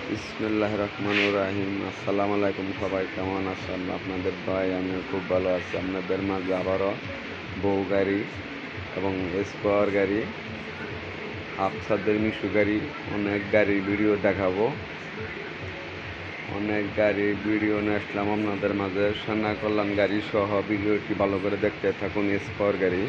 বিসমিল্লাহির রহমানির রহিম। আসসালামু আলাইকুম, সবাই কেমন আছেন? আপনাদের ভাই আমিও খুব ভালো আছি। আপনাদের মাঝে আবারও বউ গাড়ি এবং স্কোয়ার গাড়ি, আফসাদের মিশু গাড়ি, অনেক গাড়ির ভিডিও দেখাবো। অনেক গাড়ির ভিডিও নিয়ে আসলাম আপনাদের মাঝে। সান্না করলাম গাড়ি সহ ভিডিওটি ভালো করে দেখতে থাকুন। স্কোয়ার গাড়ি,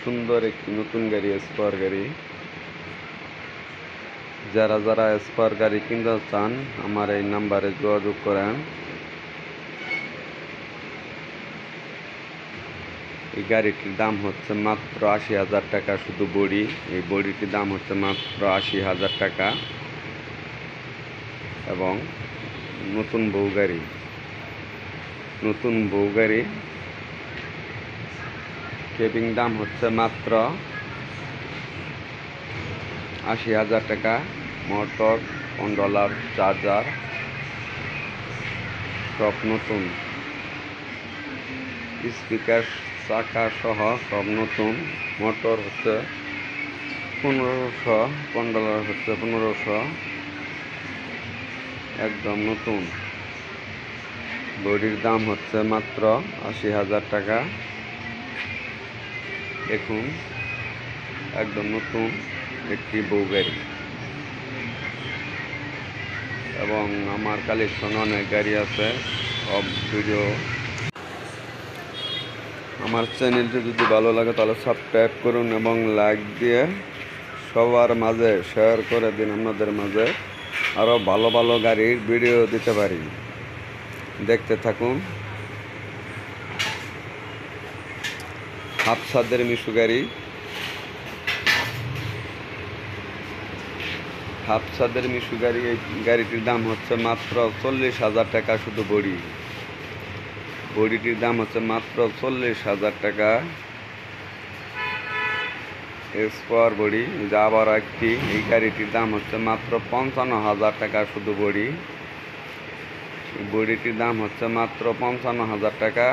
সুন্দর একটি নতুন গাড়ি, স্কোয়ার গাড়ি। যারা যারা স্কোয়ার গাড়ি কিনতে চান আমার এই নাম্বারে যোগাযোগ করেন। এই গাড়িটির দাম হচ্ছে মাত্র ৮০,০০০ টাকা। শুধু বডি, এই বডিটির দাম হচ্ছে মাত্র ৮০,০০০ টাকা। এবং নতুন বউ গাড়ি, কেবিং দাম হচ্ছে মাত্র ৮০,০০০ টাকা। মোটর, কন্ট্রোলার, চার্জার সব নতুন, স্পিকার, চাকা সহ সব নতুন। মোটর হচ্ছে ১৫০০, কন্ট্রোলার হচ্ছে ১৫০০, একদম নতুন। বডির দাম হচ্ছে মাত্র ৮০,০০০ টাকা। দেখুন, একদম নতুন একটি বউ গাড়ি। এবং আমার কালেকশন অনেক গাড়ি আছে, সব ভিডিও। আমার চ্যানেলটি যদি ভালো লাগে তাহলে সাবস্ক্রাইব করুন এবং লাইক দিয়ে সবার মাঝে শেয়ার করে দিন। আপনাদের মাঝে আরও ভালো ভালো গাড়ির ভিডিও দিতে পারি, দেখতে থাকুন। হাফসাদের মিশু গাড়ি, হাফসাদের মিশু গাড়ি। এই গাড়িটির দাম হচ্ছে মাত্র ৪০,০০০ টাকা। শুধু বডিটির দাম হচ্ছে মাত্র ৪০,০০০ টাকা। স্কোয়ার বডি, যা আবার একটি। এই গাড়িটির দাম হচ্ছে মাত্র ৫৫,০০০ টাকা। শুধু বডিটির দাম হচ্ছে মাত্র ৫৫,০০০ টাকা।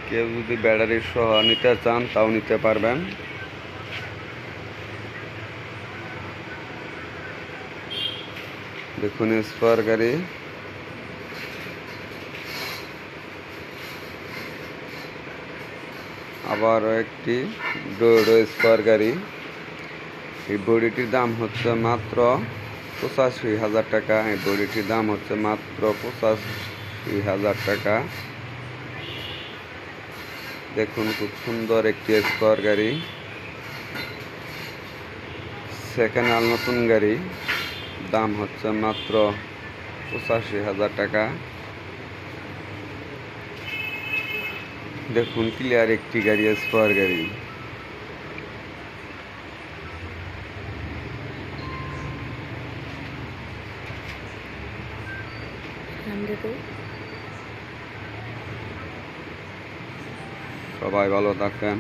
কেউ যদি ব্যাটারি সহ নিতে চান তাও নিতে পারবেন। দেখুন স্কোয়ার গাড়ি। আবারও একটি ডোডো স্কোয়ার গাড়ি। এই বডিটির দাম হচ্ছে মাত্র ৮৫,০০০ টাকা। এই বডিটির দাম হচ্ছে মাত্র ৮৫,০০০ টাকা। দেখুন, খুব সুন্দর একটি স্কোয়ার গাড়ি, সেকেন্ড হ্যান্ড নতুন গাড়ি। দাম হচ্ছে মাত্র ৮৫,০০০ টাকা। দেখুন, ক্লিয়ার একটি গাড়ি, স্কোয়ার গাড়ি। সবাই ভালো থাকেন।